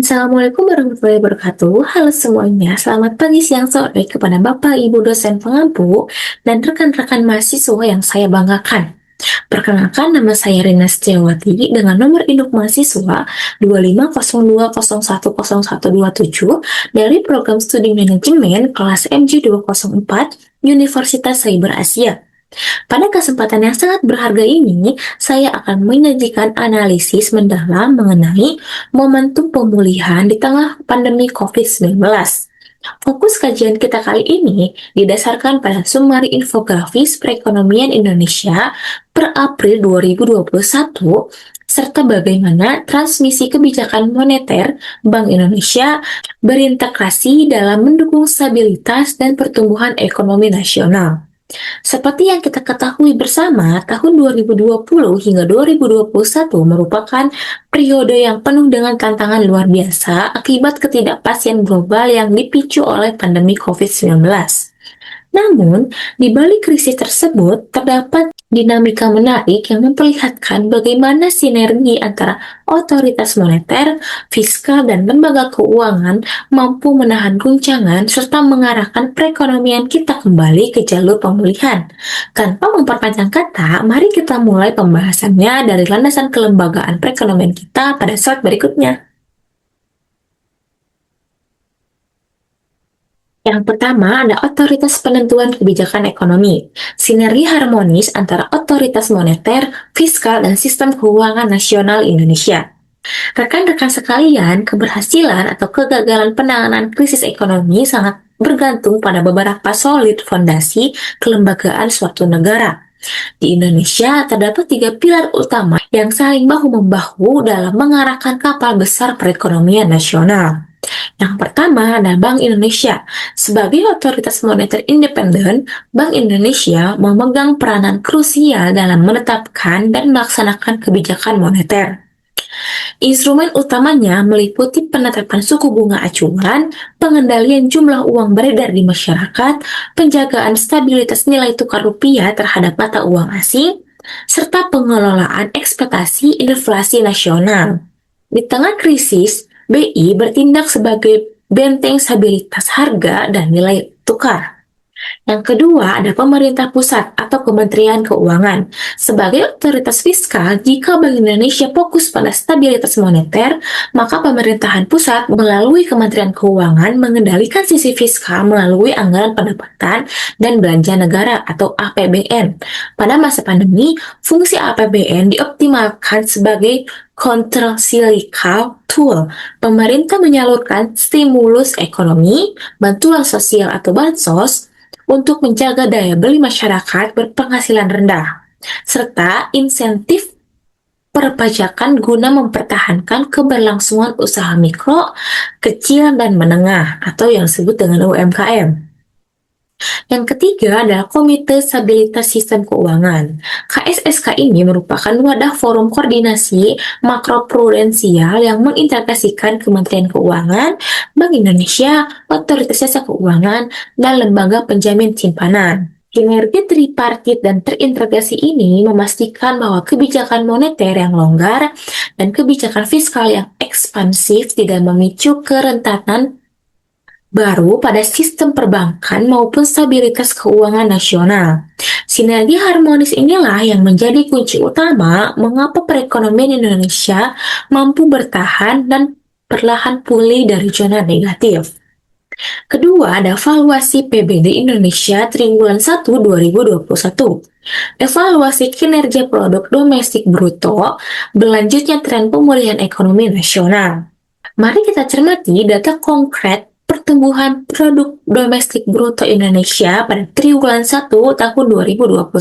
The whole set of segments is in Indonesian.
Assalamualaikum warahmatullahi wabarakatuh. Halo semuanya, selamat pagi, siang, sore kepada Bapak, Ibu dosen pengampu dan rekan-rekan mahasiswa yang saya banggakan. Perkenalkan, nama saya Rina Setiawati dengan nomor induk mahasiswa 25020101127 dari program studi manajemen kelas MG204 Universitas Cyber Asia. Pada kesempatan yang sangat berharga ini, saya akan menyajikan analisis mendalam mengenai momentum pemulihan di tengah pandemi COVID-19. Fokus kajian kita kali ini didasarkan pada sumari infografis perekonomian Indonesia per April 2021 serta bagaimana transmisi kebijakan moneter Bank Indonesia berintegrasi dalam mendukung stabilitas dan pertumbuhan ekonomi nasional. Seperti yang kita ketahui bersama, tahun 2020 hingga 2021 merupakan periode yang penuh dengan tantangan luar biasa akibat ketidakpastian global yang dipicu oleh pandemi COVID-19. Namun, di balik krisis tersebut, terdapat dinamika menarik yang memperlihatkan bagaimana sinergi antara otoritas moneter, fiskal, dan lembaga keuangan mampu menahan guncangan serta mengarahkan perekonomian kita kembali ke jalur pemulihan. Tanpa memperpanjang kata, mari kita mulai pembahasannya dari landasan kelembagaan perekonomian kita pada slide berikutnya. Yang pertama ada otoritas penentuan kebijakan ekonomi, sinergi harmonis antara otoritas moneter, fiskal, dan sistem keuangan nasional Indonesia. Rekan-rekan sekalian, keberhasilan atau kegagalan penanganan krisis ekonomi sangat bergantung pada beberapa solid fondasi kelembagaan suatu negara. Di Indonesia, terdapat 3 pilar utama yang saling bahu-membahu dalam mengarahkan kapal besar perekonomian nasional. Yang pertama adalah Bank Indonesia. Sebagai otoritas moneter independen, Bank Indonesia memegang peranan krusial dalam menetapkan dan melaksanakan kebijakan moneter. Instrumen utamanya meliputi penetapan suku bunga acuan, pengendalian jumlah uang beredar di masyarakat, penjagaan stabilitas nilai tukar rupiah terhadap mata uang asing, serta pengelolaan ekspektasi inflasi nasional. Di tengah krisis, BI bertindak sebagai benteng stabilitas harga dan nilai tukar. Yang kedua ada pemerintah pusat atau Kementerian Keuangan. Sebagai otoritas fiskal, jika Bank Indonesia fokus pada stabilitas moneter, maka pemerintahan pusat melalui Kementerian Keuangan mengendalikan sisi fiskal melalui anggaran pendapatan dan belanja negara atau APBN. Pada masa pandemi, fungsi APBN dioptimalkan sebagai countercyclical tool. Pemerintah menyalurkan stimulus ekonomi, bantuan sosial atau bansos, untuk menjaga daya beli masyarakat berpenghasilan rendah, serta insentif perpajakan guna mempertahankan keberlangsungan usaha mikro, kecil, dan menengah, atau yang disebut dengan UMKM. Yang ketiga adalah Komite Stabilitas Sistem Keuangan. KSSK ini merupakan wadah forum koordinasi makroprudensial yang mengintegrasikan Kementerian Keuangan, Bank Indonesia, Otoritas Jasa Keuangan, dan lembaga penjamin simpanan. Sinergi tripartit dan terintegrasi ini memastikan bahwa kebijakan moneter yang longgar dan kebijakan fiskal yang ekspansif tidak memicu kerentanan baru pada sistem perbankan maupun stabilitas keuangan nasional. Sinergi harmonis inilah yang menjadi kunci utama mengapa perekonomian Indonesia mampu bertahan dan perlahan pulih dari zona negatif. Kedua, ada valuasi PBD Indonesia triwulan 1 2021. Evaluasi kinerja produk domestik bruto, berlanjutnya tren pemulihan ekonomi nasional. Mari kita cermati data konkret pertumbuhan produk domestik bruto Indonesia pada triwulan 1 tahun 2021.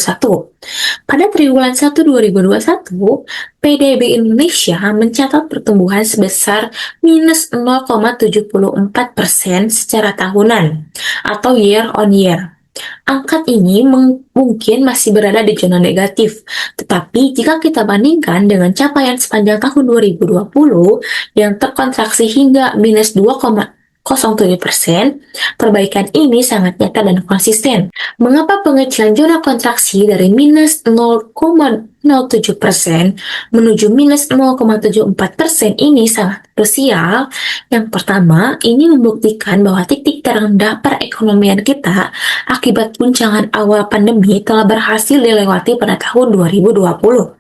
Pada triwulan 1 2021, PDB Indonesia mencatat pertumbuhan sebesar minus 0,74% secara tahunan atau year on year. Angka ini mungkin masih berada di zona negatif, tetapi jika kita bandingkan dengan capaian sepanjang tahun 2020 yang terkontraksi hingga minus 2,0 0,07%, perbaikan ini sangat nyata dan konsisten. Mengapa pengecilan zona kontraksi dari minus 0,07% menuju minus 0,74% ini sangat krusial? Yang pertama, ini membuktikan bahwa titik terendah perekonomian kita akibat guncangan awal pandemi telah berhasil dilewati pada tahun 2020.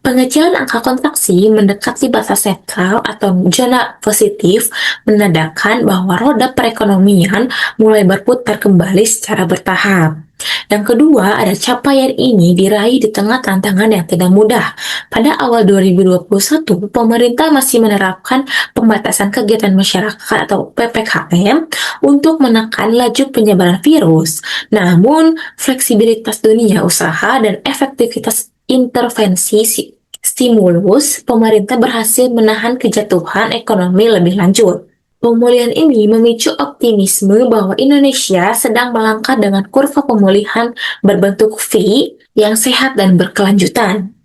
Pengecilan angka kontraksi mendekati batas netral atau zona positif menandakan bahwa roda perekonomian mulai berputar kembali secara bertahap. Yang kedua, ada capaian ini diraih di tengah tantangan yang tidak mudah. Pada awal 2021, pemerintah masih menerapkan pembatasan kegiatan masyarakat atau PPKM untuk menekan laju penyebaran virus. Namun, fleksibilitas dunia usaha dan efektivitas intervensi stimulus, pemerintah berhasil menahan kejatuhan ekonomi lebih lanjut. Pemulihan ini memicu optimisme bahwa Indonesia sedang melangkah dengan kurva pemulihan berbentuk V yang sehat dan berkelanjutan.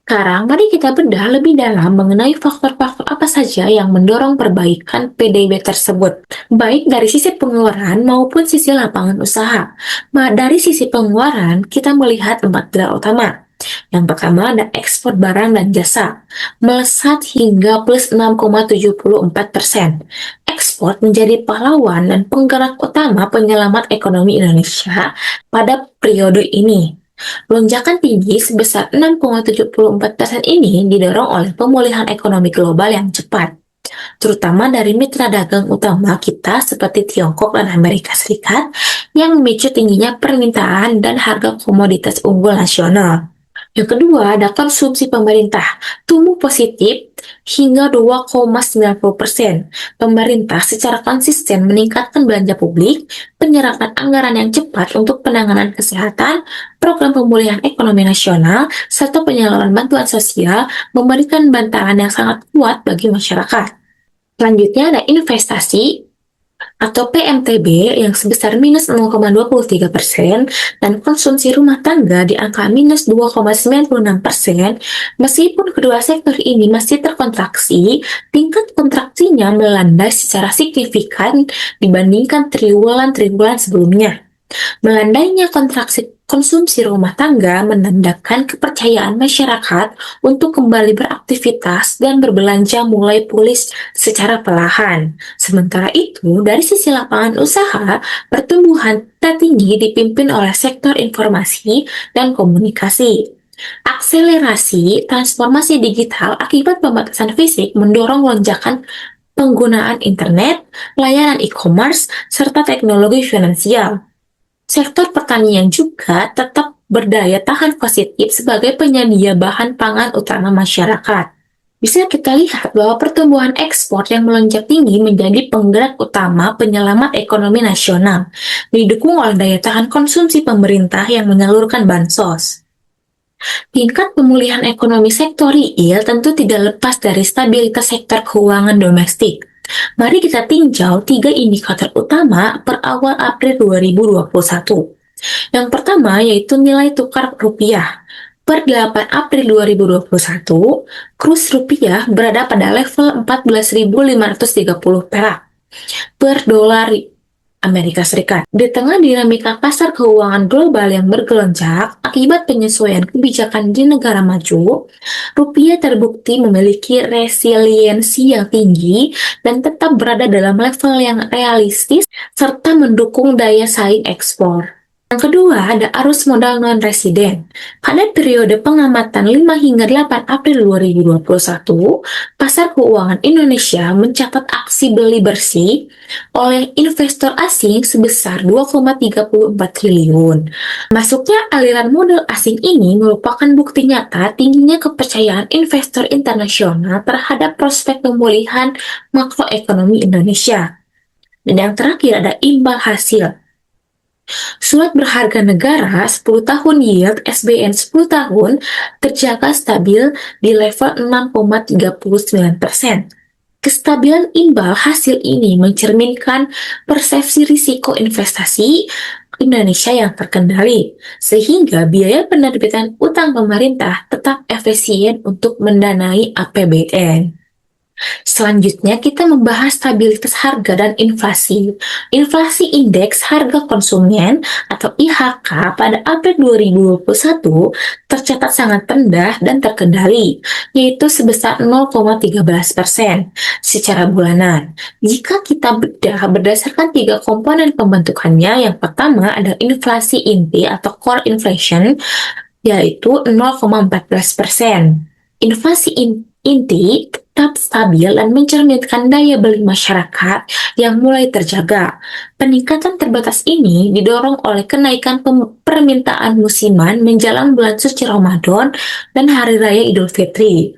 Sekarang, mari kita bedah lebih dalam mengenai faktor-faktor apa saja yang mendorong perbaikan PDB tersebut, baik dari sisi pengeluaran maupun sisi lapangan usaha. Dari sisi pengeluaran, kita melihat 4 pilar utama. Yang pertama ada ekspor barang dan jasa, melesat hingga plus 6,74%. Ekspor menjadi pahlawan dan penggerak utama penyelamat ekonomi Indonesia pada periode ini. Lonjakan tinggi sebesar 6,74% ini didorong oleh pemulihan ekonomi global yang cepat, terutama dari mitra dagang utama kita seperti Tiongkok dan Amerika Serikat yang memicu tingginya permintaan dan harga komoditas unggul nasional. Yang kedua, ada konsumsi pemerintah, tumbuh positif hingga 2,90%. Pemerintah secara konsisten meningkatkan belanja publik, penyerapan anggaran yang cepat untuk penanganan kesehatan, program pemulihan ekonomi nasional, serta penyaluran bantuan sosial memberikan bantalan yang sangat kuat bagi masyarakat. Selanjutnya ada investasi atau PMTB yang sebesar minus 0,23% dan konsumsi rumah tangga di angka minus 2,96%. Meskipun kedua sektor ini masih terkontraksi, tingkat kontraksinya melandai secara signifikan dibandingkan triwulan-triwulan sebelumnya. Melandainya kontraksi konsumsi rumah tangga menandakan kepercayaan masyarakat untuk kembali beraktivitas dan berbelanja mulai pulih secara perlahan. Sementara itu, dari sisi lapangan usaha, pertumbuhan tertinggi dipimpin oleh sektor informasi dan komunikasi. Akselerasi transformasi digital akibat pembatasan fisik mendorong lonjakan penggunaan internet, layanan e-commerce, serta teknologi finansial. Sektor pertanian juga tetap berdaya tahan positif sebagai penyedia bahan pangan utama masyarakat. Bisa kita lihat bahwa pertumbuhan ekspor yang melonjak tinggi menjadi penggerak utama penyelamat ekonomi nasional, didukung oleh daya tahan konsumsi pemerintah yang menyalurkan bansos. Tingkat pemulihan ekonomi sektor real tentu tidak lepas dari stabilitas sektor keuangan domestik. Mari kita tinjau 3 indikator utama per awal April 2021. Yang pertama yaitu nilai tukar rupiah. Per 8 April 2021, kurs rupiah berada pada level 14.530 perak per dolar Amerika Serikat. Di tengah dinamika pasar keuangan global yang bergelonjak akibat penyesuaian kebijakan di negara maju, rupiah terbukti memiliki resiliensi yang tinggi dan tetap berada dalam level yang realistis serta mendukung daya saing ekspor. Yang kedua, ada arus modal non-residen. Pada periode pengamatan 5 hingga 8 April 2021, pasar keuangan Indonesia mencatat aksi beli bersih oleh investor asing sebesar 2,34 triliun. Masuknya aliran modal asing ini merupakan bukti nyata tingginya kepercayaan investor internasional terhadap prospek pemulihan makroekonomi Indonesia. Dan yang terakhir ada imbal hasil. Surat berharga negara 10 tahun yield SBN 10 tahun terjaga stabil di level 6,39%. Kestabilan imbal hasil ini mencerminkan persepsi risiko investasi Indonesia yang terkendali, sehingga biaya penerbitan utang pemerintah tetap efisien untuk mendanai APBN. Selanjutnya, kita membahas stabilitas harga dan inflasi. Inflasi indeks harga konsumen atau IHK pada April 2021 tercatat sangat rendah dan terkendali, yaitu sebesar 0,13% secara bulanan. Jika kita bedah berdasarkan tiga komponen pembentukannya, yang pertama adalah inflasi inti atau core inflation, yaitu 0,14%. Inflasi inti tetap stabil dan mencerminkan daya beli masyarakat yang mulai terjaga. Peningkatan terbatas ini didorong oleh kenaikan permintaan musiman menjelang bulan suci Ramadan dan Hari Raya Idul Fitri,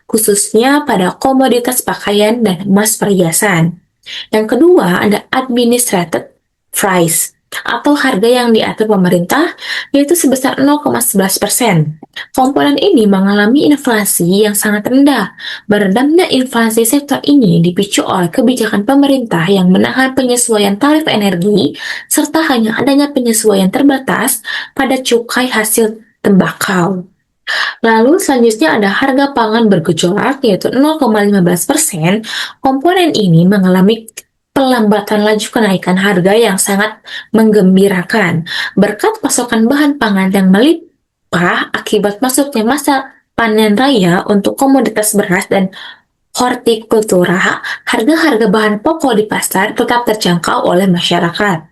khususnya pada komoditas pakaian dan emas perhiasan. Yang kedua ada administrated price atau harga yang diatur pemerintah, yaitu sebesar 0,11%. Komponen ini mengalami inflasi yang sangat rendah. Meredamnya inflasi sektor ini dipicu oleh kebijakan pemerintah yang menahan penyesuaian tarif energi, serta hanya adanya penyesuaian terbatas pada cukai hasil tembakau. Lalu selanjutnya ada harga pangan bergejolak, yaitu 0,15%. Komponen ini mengalami pelambatan laju kenaikan harga yang sangat menggembirakan berkat pasokan bahan pangan yang melimpah akibat masuknya masa panen raya untuk komoditas beras dan hortikultura. Harga-harga bahan pokok di pasar tetap terjangkau oleh masyarakat.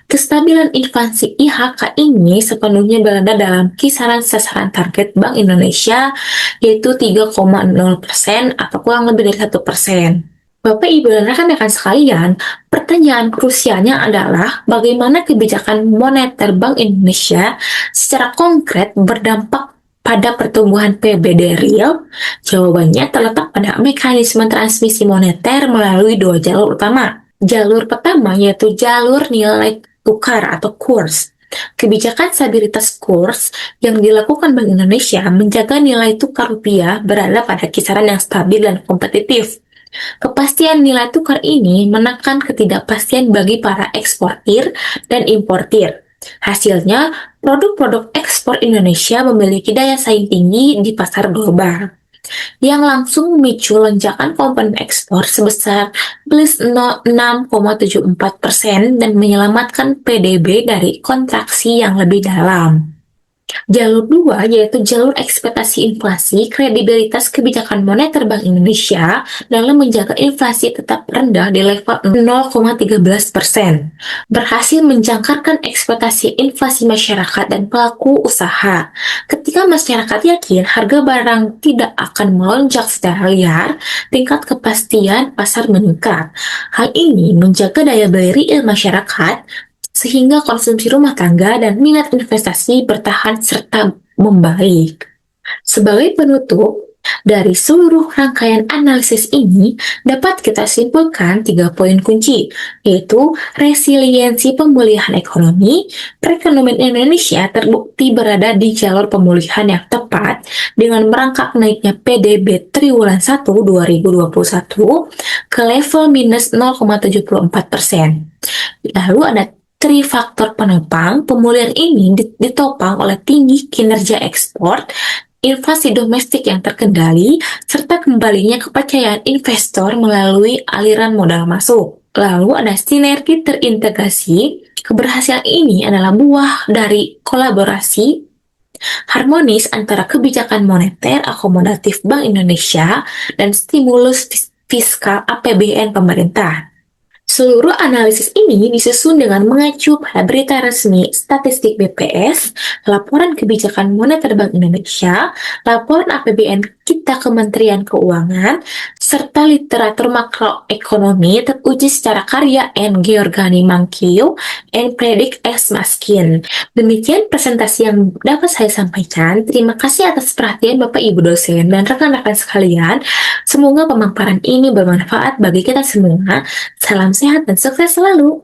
Kestabilan inflasi IHK ini sepenuhnya berada dalam kisaran sasaran target Bank Indonesia, yaitu 3,0% atau kurang lebih dari 1%. Bapak, Ibu, dan rekan-rekan sekalian, pertanyaan krusialnya adalah bagaimana kebijakan moneter Bank Indonesia secara konkret berdampak pada pertumbuhan PBB real? Jawabannya terletak pada mekanisme transmisi moneter melalui dua jalur utama. Jalur pertama yaitu jalur nilai tukar atau kurs. Kebijakan stabilitas kurs yang dilakukan Bank Indonesia menjaga nilai tukar rupiah berada pada kisaran yang stabil dan kompetitif. Kepastian nilai tukar ini menekan ketidakpastian bagi para eksportir dan importir. Hasilnya, produk-produk ekspor Indonesia memiliki daya saing tinggi di pasar global, yang langsung memicu lonjakan komponen ekspor sebesar plus 6,74% dan menyelamatkan PDB dari kontraksi yang lebih dalam. Jalur 2 yaitu jalur ekspektasi inflasi. Kredibilitas kebijakan moneter Bank Indonesia dalam menjaga inflasi tetap rendah di level 0,13%, berhasil menjangkarkan ekspektasi inflasi masyarakat dan pelaku usaha. Ketika masyarakat yakin harga barang tidak akan melonjak secara liar, tingkat kepastian pasar meningkat. Hal ini menjaga daya beli real masyarakat, sehingga konsumsi rumah tangga dan minat investasi bertahan serta membaik. Sebagai penutup, dari seluruh rangkaian analisis ini dapat kita simpulkan 3 poin kunci, yaitu resiliensi pemulihan ekonomi. Perekonomian Indonesia terbukti berada di jalur pemulihan yang tepat dengan merangkak naiknya PDB triwulan 1 2021 ke level minus 0,74%. Lalu ada faktor penopang. Pemulihan ini ditopang oleh tinggi kinerja ekspor, inflasi domestik yang terkendali, serta kembalinya kepercayaan investor melalui aliran modal masuk. Lalu ada sinergi terintegrasi. Keberhasilan ini adalah buah dari kolaborasi harmonis antara kebijakan moneter akomodatif Bank Indonesia dan stimulus fiskal APBN pemerintah. Seluruh analisis ini disusun dengan mengacu pada berita resmi statistik BPS, laporan kebijakan moneter Bank Indonesia, laporan APBN kita Kementerian Keuangan, serta literatur makroekonomi teruji secara karya N. Georgani Mangkiu and Predict S. Maskin. Demikian presentasi yang dapat saya sampaikan. Terima kasih atas perhatian Bapak Ibu dosen dan rekan-rekan sekalian. Semoga pemaparan ini bermanfaat bagi kita semua. Salam sehat dan sukses selalu.